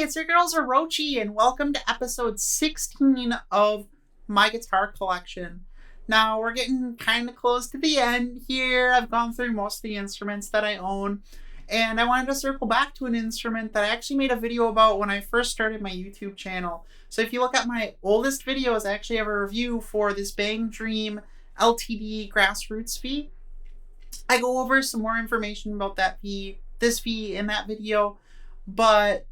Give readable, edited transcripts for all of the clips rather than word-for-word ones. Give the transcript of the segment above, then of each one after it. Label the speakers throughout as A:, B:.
A: It's your girl Zerochi, and welcome to episode 16 of my guitar collection. Now, we're getting kind of close to the end here. I've gone through most of the instruments that I own, and I wanted to circle back to an instrument that I actually made a video about when I first started my YouTube channel. So if you look at my oldest videos, I actually have a review for this BangDream LTD Grassroots V. I go over some more information about that V, this V in that video, but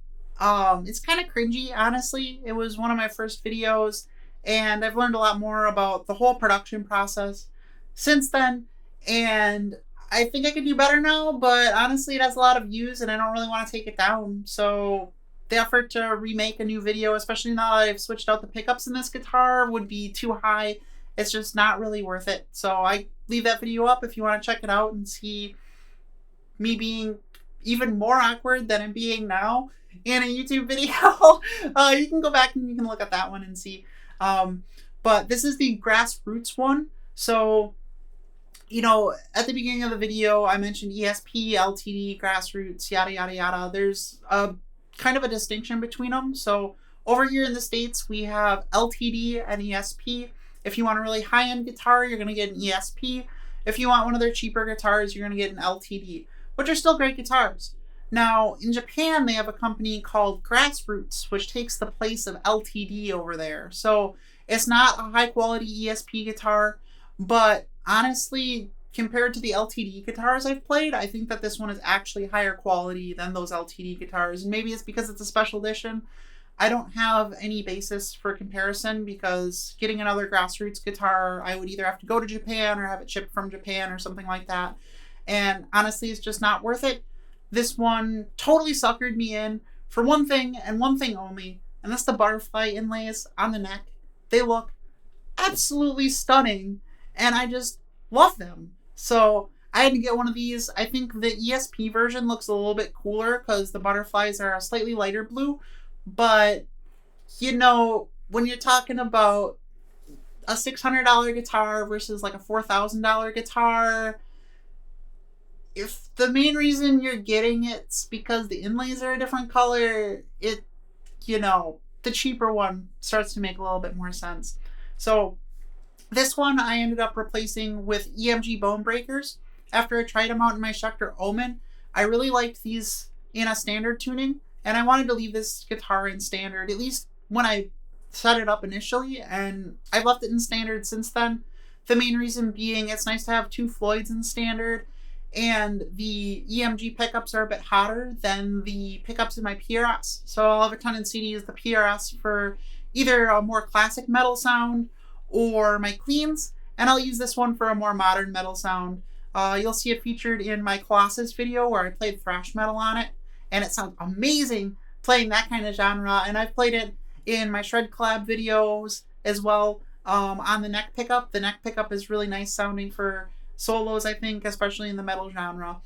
A: it's kind of cringy, honestly. It was one of my first videos, and I've learned a lot more about the whole production process since then, and I think I could do better now, but honestly it has a lot of views and I don't really want to take it down, so the effort to remake a new video, especially now that I've switched out the pickups in this guitar, would be too high. It's just not really worth it. So I leave that video up if you want to check it out and see me being even more awkward than I'm being now in a YouTube video. You can go back and you can look at that one and see. But this is the Grassroots one. So, you know, at the beginning of the video, I mentioned ESP, LTD, Grassroots, yada, yada, yada. There's a kind of a distinction between them. So over here in the States, we have LTD and ESP. If you want a really high-end guitar, you're going to get an ESP. If you want one of their cheaper guitars, you're going to get an LTD, which are still great guitars. Now, in Japan, they have a company called Grassroots, which takes the place of LTD over there. So it's not a high-quality ESP guitar, but honestly, compared to the LTD guitars I've played, I think that this one is actually higher quality than those LTD guitars. And maybe it's because it's a special edition. I don't have any basis for comparison because getting another Grassroots guitar, I would either have to go to Japan or have it shipped from Japan or something like that. And honestly, it's just not worth it. This one totally suckered me in for one thing and one thing only, and that's the butterfly inlays on the neck. They look absolutely stunning, and I just love them. So I had to get one of these. I think the ESP version looks a little bit cooler because the butterflies are a slightly lighter blue, but you know, when you're talking about a $600 guitar versus like a $4,000 guitar, if the main reason you're getting it's because the inlays are a different color, the cheaper one starts to make a little bit more sense. So this one I ended up replacing with EMG bone breakers. After I tried them out in my Schecter Omen, I really liked these in a standard tuning, and I wanted to leave this guitar in standard, at least when I set it up initially, and I've left it in standard since then. The main reason being it's nice to have two Floyds in standard, and the EMG pickups are a bit hotter than the pickups in my PRS. So I'll have a tendency to use the PRS for either a more classic metal sound or my cleans, and I'll use this one for a more modern metal sound. You'll see it featured in my Colossus video where I played thrash metal on it, and it sounds amazing playing that kind of genre, and I've played it in my Shred Collab videos as well on the neck pickup. The neck pickup is really nice sounding for solos, I think, especially in the metal genre.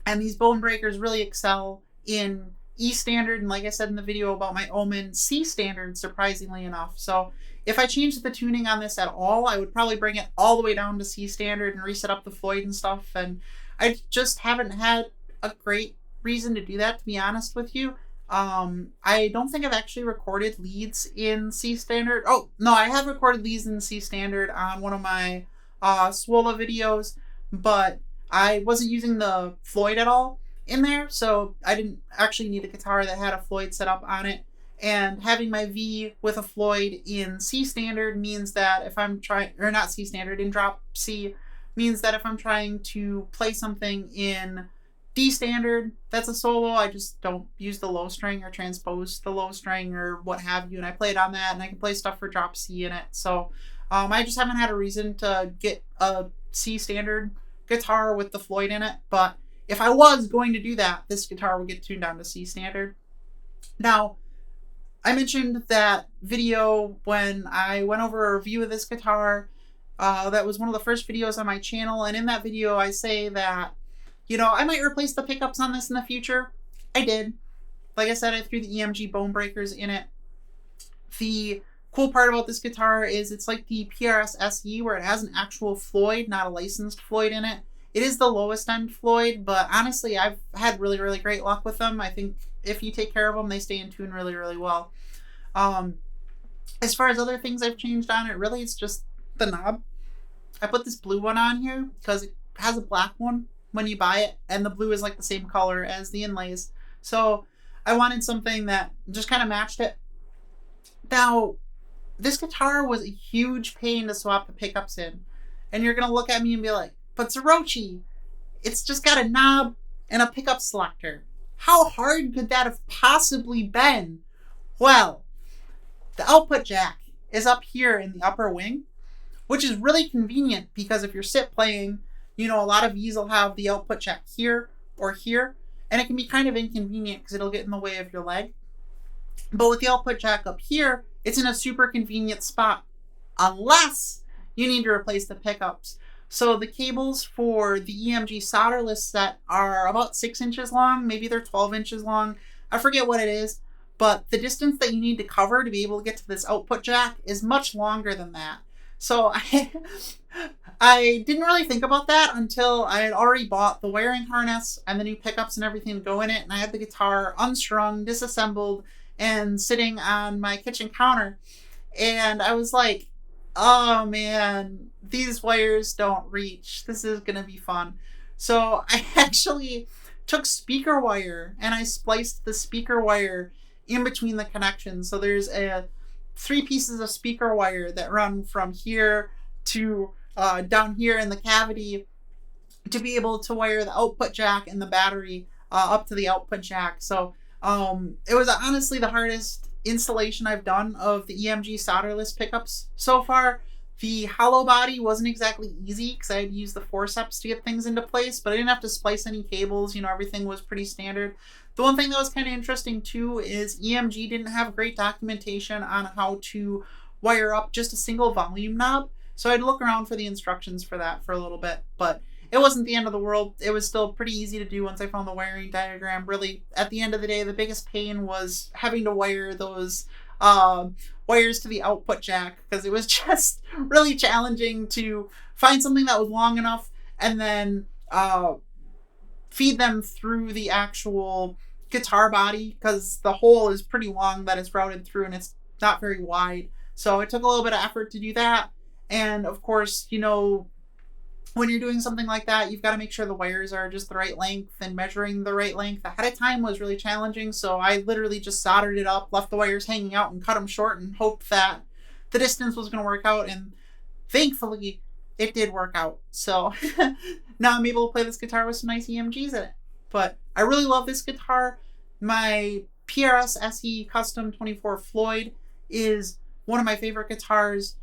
A: And these bone breakers really excel in E standard, and like I said in the video about my Omen, C standard, surprisingly enough. So if I changed the tuning on this at all, I would probably bring it all the way down to C standard and reset up the Floyd and stuff, and I just haven't had a great reason to do that, to be honest with you. I don't think I've actually recorded leads in C standard. Oh, no, I have recorded leads in C standard on one of my Swola videos, but I wasn't using the Floyd at all in there, so I didn't actually need a guitar that had a Floyd set up on it. And having my V with a Floyd in C standard means that if I'm trying, or not C standard, in drop C, means that if I'm trying to play something in D standard that's a solo, I just don't use the low string or transpose the low string or what have you, and I play it on that, and I can play stuff for drop C in it. So I just haven't had a reason to get a C standard guitar with the Floyd in it, but if I was going to do that, this guitar would get tuned down to C standard. Now, I mentioned that video when I went over a review of this guitar. That was one of the first videos on my channel, and in that video I say that, you know, I might replace the pickups on this in the future. I did. Like I said, I threw the EMG bone breakers in it. The cool part about this guitar is it's like the PRS SE, where it has an actual Floyd, not a licensed Floyd in it. It is the lowest end Floyd, but honestly, I've had really, really great luck with them. I think if you take care of them, they stay in tune really, really well. As far as other things I've changed on it, really it's just the knob. I put this blue one on here because it has a black one when you buy it, and the blue is like the same color as the inlays. So I wanted something that just kind of matched it. Now, this guitar was a huge pain to swap the pickups in. And you're going to look at me and be like, but Zerochi, it's just got a knob and a pickup selector. How hard could that have possibly been? Well, the output jack is up here in the upper wing, which is really convenient because if you're sit playing, you know, a lot of V's will have the output jack here or here, and it can be kind of inconvenient because it'll get in the way of your leg. But with the output jack up here, it's in a super convenient spot, unless you need to replace the pickups. So the cables for the EMG solderless set are about 6 inches long, maybe they're 12 inches long. I forget what it is, but the distance that you need to cover to be able to get to this output jack is much longer than that. So I didn't really think about that until I had already bought the wiring harness and the new pickups and everything to go in it, and I had the guitar unstrung, disassembled, and sitting on my kitchen counter. And I was like, oh man, these wires don't reach. This is gonna be fun. So I actually took speaker wire and I spliced the speaker wire in between the connections. So there's 3 pieces of speaker wire that run from here to down here in the cavity to be able to wire the output jack and the battery up to the output jack. So it was honestly the hardest installation I've done of the EMG solderless pickups so far. The hollow body wasn't exactly easy because I had to use the forceps to get things into place, but I didn't have to splice any cables. You know, everything was pretty standard. The one thing that was kind of interesting too is EMG didn't have great documentation on how to wire up just a single volume knob. So I had to look around for the instructions for that for a little bit, but it wasn't the end of the world. It was still pretty easy to do once I found the wiring diagram. Really, at the end of the day, the biggest pain was having to wire those wires to the output jack, because it was just really challenging to find something that was long enough and then feed them through the actual guitar body, because the hole is pretty long that it's routed through and it's not very wide. So it took a little bit of effort to do that. And of course, you know, when you're doing something like that, you've got to make sure the wires are just the right length, and measuring the right length ahead of time was really challenging. So I literally just soldered it up, left the wires hanging out, and cut them short and hoped that the distance was going to work out. And thankfully, it did work out. So now I'm able to play this guitar with some nice EMGs in it. But I really love this guitar. My PRS SE Custom 24 Floyd is one of my favorite guitars.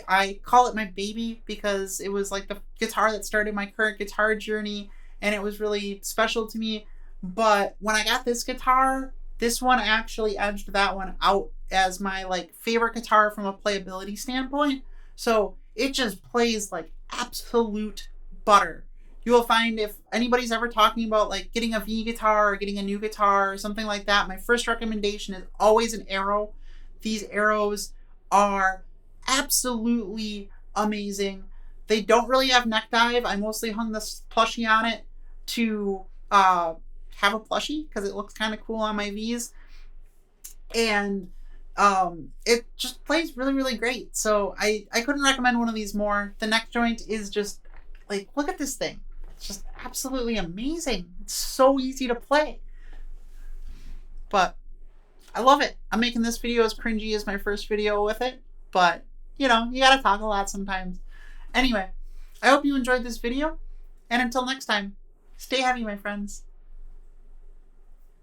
A: I call it my baby because it was like the guitar that started my current guitar journey, and it was really special to me. But when I got this guitar, this one actually edged that one out as my like favorite guitar from a playability standpoint. So it just plays like absolute butter. You will find if anybody's ever talking about like getting a V guitar or getting a new guitar or something like that, my first recommendation is always an Arrow. These Arrows are absolutely amazing. They don't really have neck dive. I mostly hung this plushie on it to have a plushie because it looks kind of cool on my V's. And it just plays really, really great. So I couldn't recommend one of these more. The neck joint is just like, look at this thing. It's just absolutely amazing. It's so easy to play. But I love it. I'm making this video as cringy as my first video with it. But, you know, you gotta talk a lot sometimes. Anyway, I hope you enjoyed this video. And until next time, stay heavy, my friends.